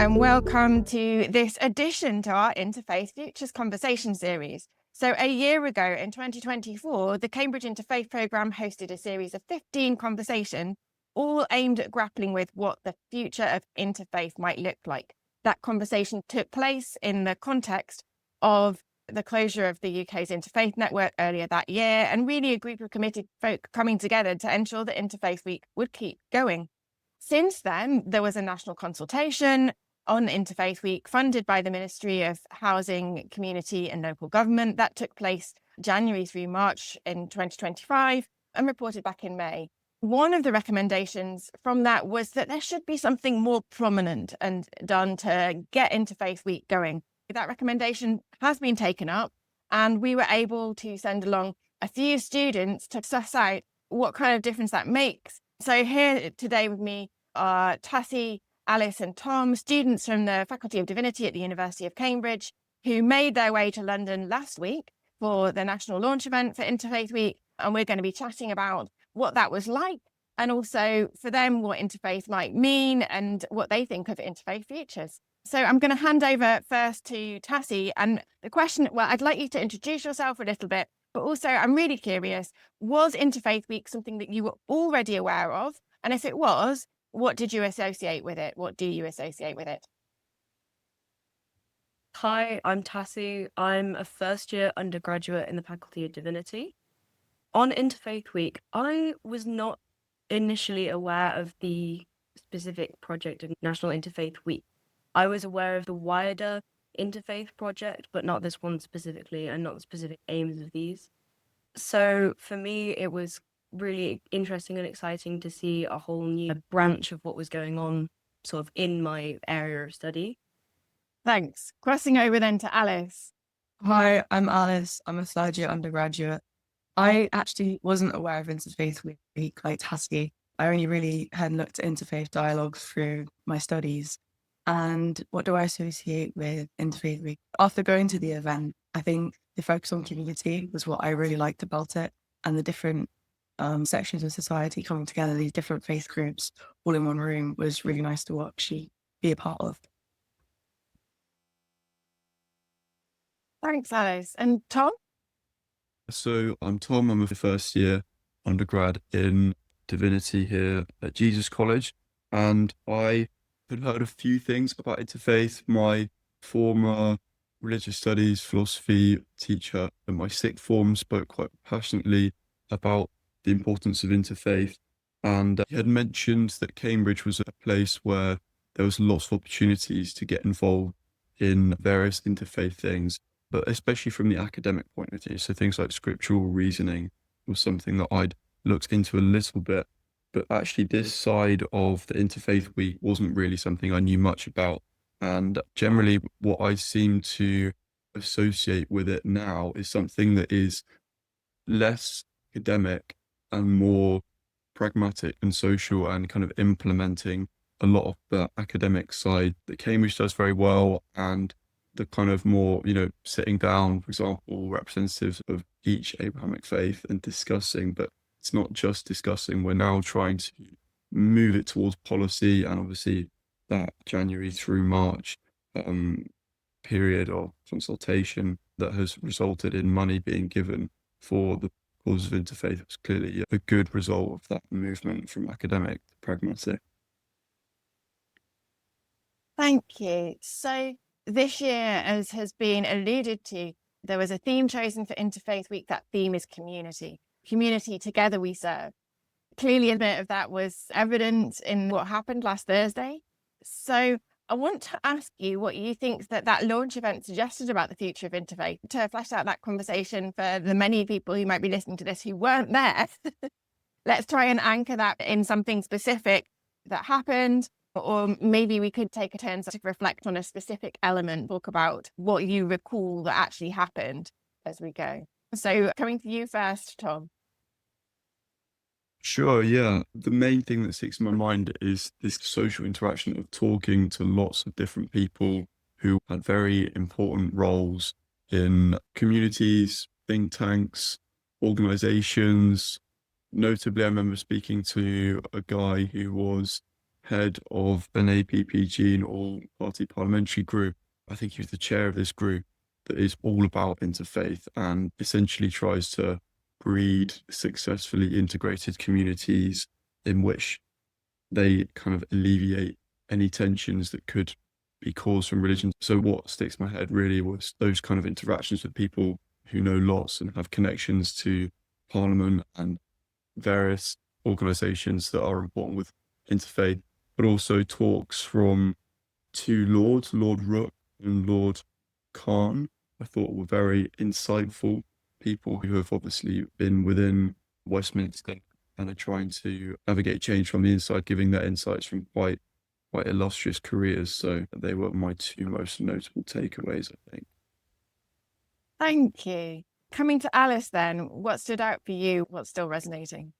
and welcome to this edition to our Interfaith Futures conversation series. So a year ago in 2024, the Cambridge Interfaith programme hosted a series of 15 conversations, all aimed at grappling with what the future of interfaith might look like. That conversation took place in the context of the closure of the UK's interfaith network earlier that year, and really a group of committed folk coming together to ensure that Interfaith Week would keep going. Since then, there was a national consultation on Interfaith Week funded by the Ministry of Housing, Community and Local Government that took place January through March in 2025 and reported back in May. One of the recommendations from that was that there should be something more prominent and done to get Interfaith Week going. That recommendation has been taken up, and we were able to send along a few students to suss out what kind of difference that makes. So here today with me are Tassy, Alice and Tom, students from the Faculty of Divinity at the University of Cambridge, who made their way to London last week for the national launch event for Interfaith Week. And we're going to be chatting about what that was like, and also for them what interfaith might mean and what they think of Interfaith Futures. So I'm going to hand over first to Tassy. And the question, well, I'd like you to introduce yourself a little bit, but also I'm really curious, was Interfaith Week something that you were already aware of? And if it was, what did you associate with it? What do you associate with it? Hi, I'm Tassy. I'm a first-year undergraduate in the Faculty of Divinity. On Interfaith Week, I was not initially aware of the specific project of National Interfaith Week. I was aware of the wider Interfaith project, but not this one specifically, and not the specific aims of these. So for me, it was really interesting and exciting to see a whole new branch of what was going on sort of in my area of study. Thanks. Crossing over then to Alice. Hi, I'm Alice. I'm a third year undergraduate. I actually wasn't aware of Interfaith Week like Tassy. I only really had looked at interfaith dialogues through my studies. And what do I associate with Interfaith Week? After going to the event, I think the focus on community was what I really liked about it, and the different sections of society coming together, these different faith groups all in one room, was really nice to actually be a part of. Thanks, Alice. And Tom? So I'm Tom. I'm a first year undergrad in Divinity here at Jesus College, and I had heard a few things about interfaith. My former religious studies philosophy teacher in my sixth form spoke quite passionately about the importance of interfaith, and he had mentioned that Cambridge was a place where there was lots of opportunities to get involved in various interfaith things, but especially from the academic point of view. So things like scriptural reasoning was something that I'd looked into a little bit, but actually this side of the Interfaith Week wasn't really something I knew much about. And generally what I seem to associate with it now is something that is less academic and more pragmatic and social, and kind of implementing a lot of the academic side that Cambridge does very well, and the kind of more, sitting down, for example, representatives of each Abrahamic faith and discussing, but it's not just discussing. We're now trying to move it towards policy, and obviously that January through March period of consultation that has resulted in money being given for the cause of interfaith was clearly a good result of that movement from academic to pragmatic. Thank you. So this year, as has been alluded to, there was a theme chosen for Interfaith Week. That theme is community. Community, together we serve. Clearly, a bit of that was evident in what happened last Thursday. So I want to ask you what you think that launch event suggested about the future of interfaith, to flesh out that conversation for the many people who might be listening to this who weren't there. Let's try and anchor that in something specific that happened. Or maybe we could take a turn to reflect on a specific element, talk about what you recall that actually happened as we go. So coming to you first, Tom. Sure, yeah. The main thing that sticks in my mind is this social interaction of talking to lots of different people who had very important roles in communities, think tanks, organizations. Notably, I remember speaking to a guy who was head of an APPG, an all-party parliamentary group. I think he was the chair of this group that is all about interfaith and essentially tries to breed successfully integrated communities in which they kind of alleviate any tensions that could be caused from religion. So what sticks in my head really was those kind of interactions with people who know lots and have connections to Parliament and various organisations that are important with interfaith, but also talks from two lords, Lord Rook and Lord Khan, I thought were very insightful people who have obviously been within Westminster and are trying to navigate change from the inside, giving their insights from quite illustrious careers. So they were my two most notable takeaways, I think. Thank you. Coming to Alice then, what stood out for you? What's still resonating?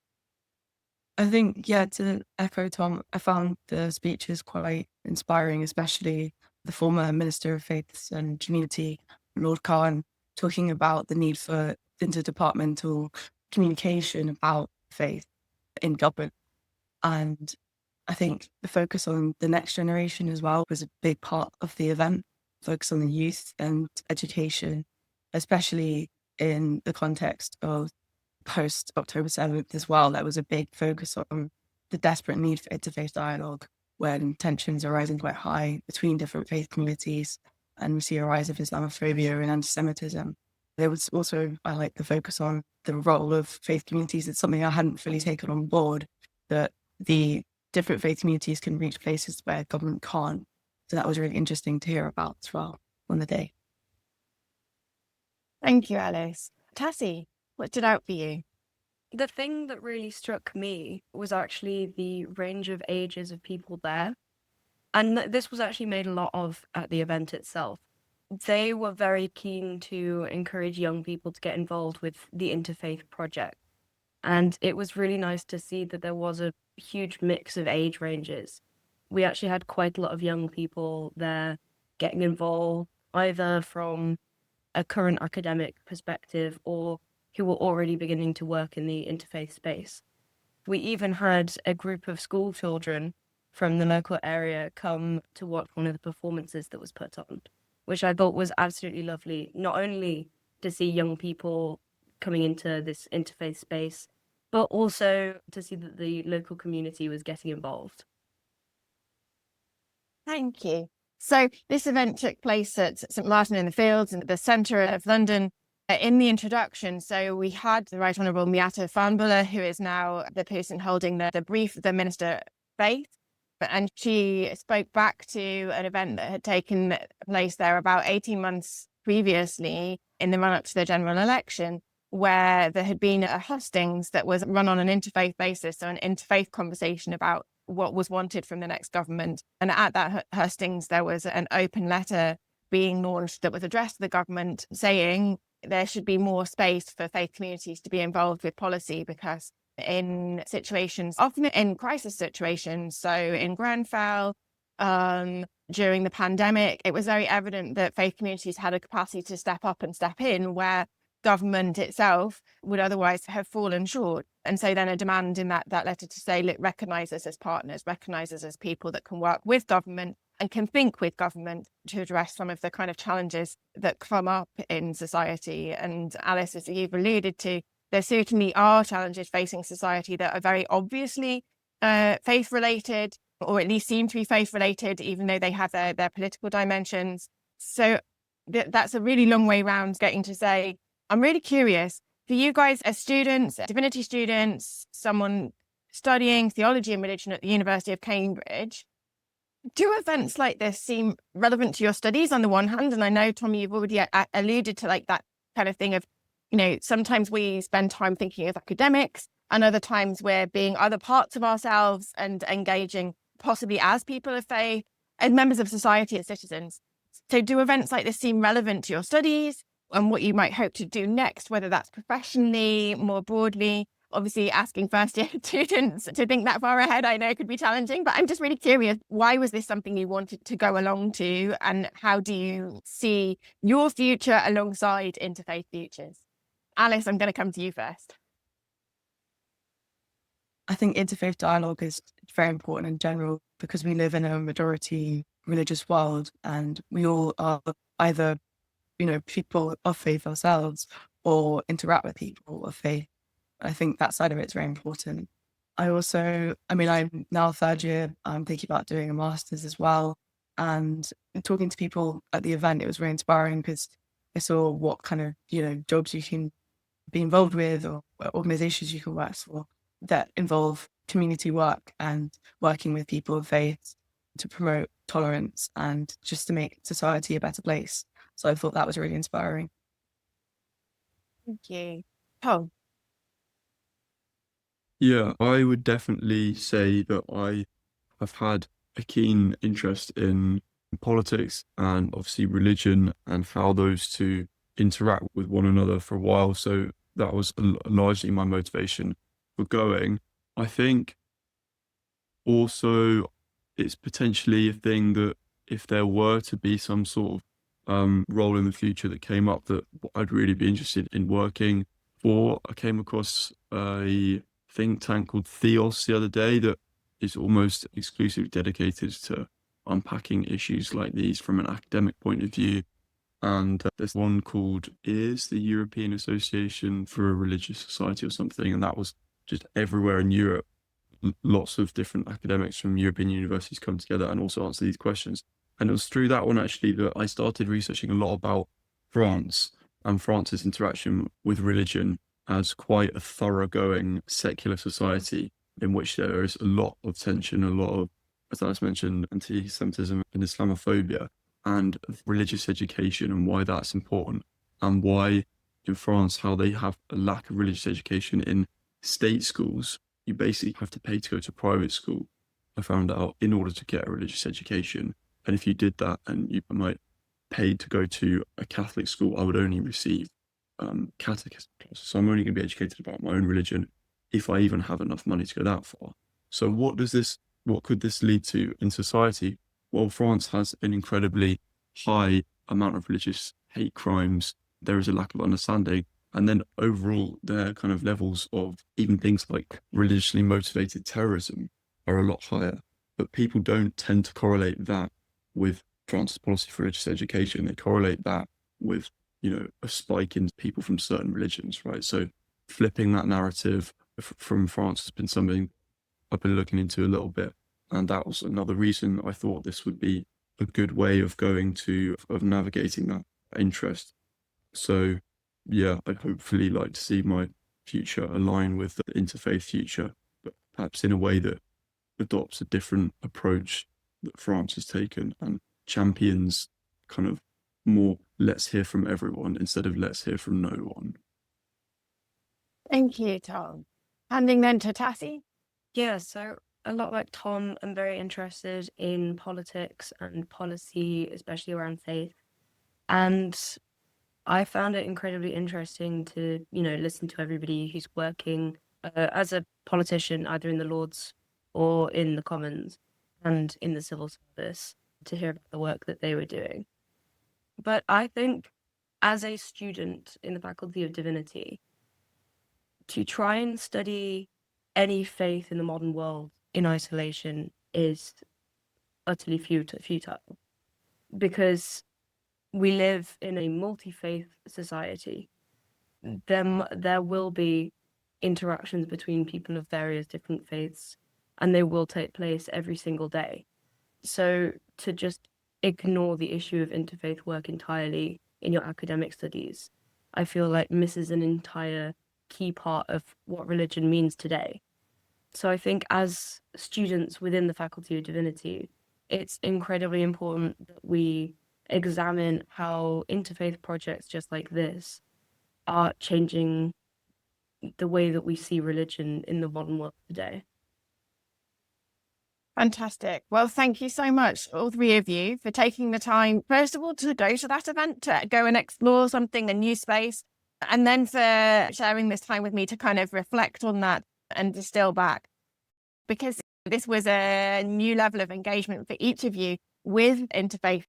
I think, to echo Tom, I found the speeches quite inspiring, especially the former Minister of Faiths and Community, Lord Khan, talking about the need for interdepartmental communication about faith in government. And I think the focus on the next generation as well was a big part of the event, focus on the youth and education, especially in the context of post October 7th as well. There was a big focus on the desperate need for interfaith dialogue when tensions are rising quite high between different faith communities, and we see a rise of Islamophobia and anti-Semitism. There was also, I like the focus on the role of faith communities. It's something I hadn't fully taken on board, that the different faith communities can reach places where government can't. So that was really interesting to hear about as well on the day. Thank you, Alice. Tassy, what stood out for you? The thing that really struck me was actually the range of ages of people there. And this was actually made a lot of at the event itself. They were very keen to encourage young people to get involved with the Interfaith project. And it was really nice to see that there was a huge mix of age ranges. We actually had quite a lot of young people there getting involved, either from a current academic perspective or who were already beginning to work in the interfaith space. We even had a group of school children from the local area come to watch one of the performances that was put on, which I thought was absolutely lovely, not only to see young people coming into this interfaith space, but also to see that the local community was getting involved. Thank you. So this event took place at St Martin in the Fields in the centre of London. In the introduction, so we had the Right Honourable Miata Farnborough, who is now the person holding the brief, the Minister of Faith, and she spoke back to an event that had taken place there about 18 months previously in the run-up to the general election, where there had been a hustings that was run on an interfaith basis, so an interfaith conversation about what was wanted from the next government. And at that hustings, there was an open letter being launched that was addressed to the government saying there should be more space for faith communities to be involved with policy, because in situations, often in crisis situations, so in Grenfell, during the pandemic, it was very evident that faith communities had a capacity to step up and step in where government itself would otherwise have fallen short. And so then a demand in that letter to say, look, recognise us as partners, recognise us as people that can work with government and can think with government to address some of the kind of challenges that come up in society. And Alice, as you've alluded to, there certainly are challenges facing society that are very obviously faith-related, or at least seem to be faith-related, even though they have their political dimensions. So that's a really long way round getting to say, I'm really curious, for you guys as students, divinity students, someone studying theology and religion at the University of Cambridge, do events like this seem relevant to your studies on the one hand? And I know, Tommy, you've already alluded to like that kind of thing of, sometimes we spend time thinking of academics and other times we're being other parts of ourselves and engaging possibly as people of faith and members of society and citizens. So do events like this seem relevant to your studies and what you might hope to do next, whether that's professionally, more broadly? Obviously, asking first-year students to think that far ahead, I know could be challenging, but I'm just really curious, why was this something you wanted to go along to, and how do you see your future alongside Interfaith Futures? Alice, I'm going to come to you first. I think interfaith dialogue is very important in general because we live in a majority religious world and we all are either, people of faith ourselves or interact with people of faith. I think that side of it is very important. I'm now third year, I'm thinking about doing a master's as well. And talking to people at the event, it was very inspiring because I saw what kind of, jobs you can be involved with or organizations you can work for that involve community work and working with people of faith to promote tolerance and just to make society a better place. So I thought that was really inspiring. Thank you. Tom? Yeah, I would definitely say that I have had a keen interest in politics and obviously religion and how those two interact with one another for a while. So that was largely my motivation for going. I think also it's potentially a thing that if there were to be some sort of role in the future that came up that I'd really be interested in working for. I came across a think tank called Theos the other day that is almost exclusively dedicated to unpacking issues like these from an academic point of view. And there's one called EARS, the European Association for a Religious Society or something, and that was just everywhere in Europe. Lots of different academics from European universities come together and also answer these questions. And it was through that one actually that I started researching a lot about France and France's interaction with religion as quite a thoroughgoing secular society in which there is a lot of tension, a lot of, as I mentioned, anti-Semitism and Islamophobia, and religious education and why that's important, and why in France, how they have a lack of religious education in state schools. You basically have to pay to go to private school, I found out, in order to get a religious education. And if you did that and you might pay to go to a Catholic school, I would only receive catechism classes. So I'm only going to be educated about my own religion if I even have enough money to go that far. So what could this lead to in society? Well, France has an incredibly high amount of religious hate crimes. There is a lack of understanding. And then overall, their kind of levels of even things like religiously motivated terrorism are a lot higher. But people don't tend to correlate that with France's policy for religious education. They correlate that with, a spike in people from certain religions, right? So flipping that narrative from France has been something I've been looking into a little bit. And that was another reason I thought this would be a good way of navigating that interest. So yeah, I'd hopefully like to see my future align with the interfaith future, but perhaps in a way that adopts a different approach that France has taken and champions kind of more let's hear from everyone instead of let's hear from no one. Thank you, Tom. Handing then to Tassy. Yeah, so a lot like Tom, I'm very interested in politics and policy, especially around faith. And I found it incredibly interesting to, listen to everybody who's working as a politician, either in the Lords or in the Commons and in the civil service, to hear about the work that they were doing. But I think as a student in the Faculty of Divinity, to try and study any faith in the modern world in isolation is utterly futile, because we live in a multi-faith society. There will be interactions between people of various different faiths, and they will take place every single day. So to just ignore the issue of interfaith work entirely in your academic studies, I feel like misses an entire key part of what religion means today. So I think as students within the Faculty of Divinity, it's incredibly important that we examine how interfaith projects just like this are changing the way that we see religion in the modern world today. Fantastic. Well, thank you so much, all three of you, for taking the time, first of all, to go to that event, to go and explore something, a new space, and then for sharing this time with me to kind of reflect on that and distill back. Because this was a new level of engagement for each of you with interfaith.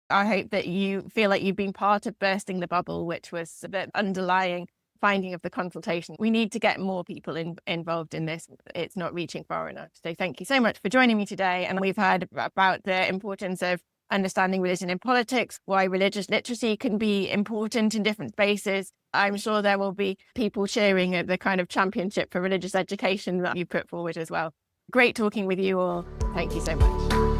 I hope that you feel like you've been part of bursting the bubble, which was a bit underlying finding of the consultation. We need to get more people involved in this. It's not reaching far enough. So thank you so much for joining me today. And we've heard about the importance of understanding religion in politics, why religious literacy can be important in different spaces. I'm sure there will be people cheering at the kind of championship for religious education that you put forward as well. Great talking with you all. Thank you so much.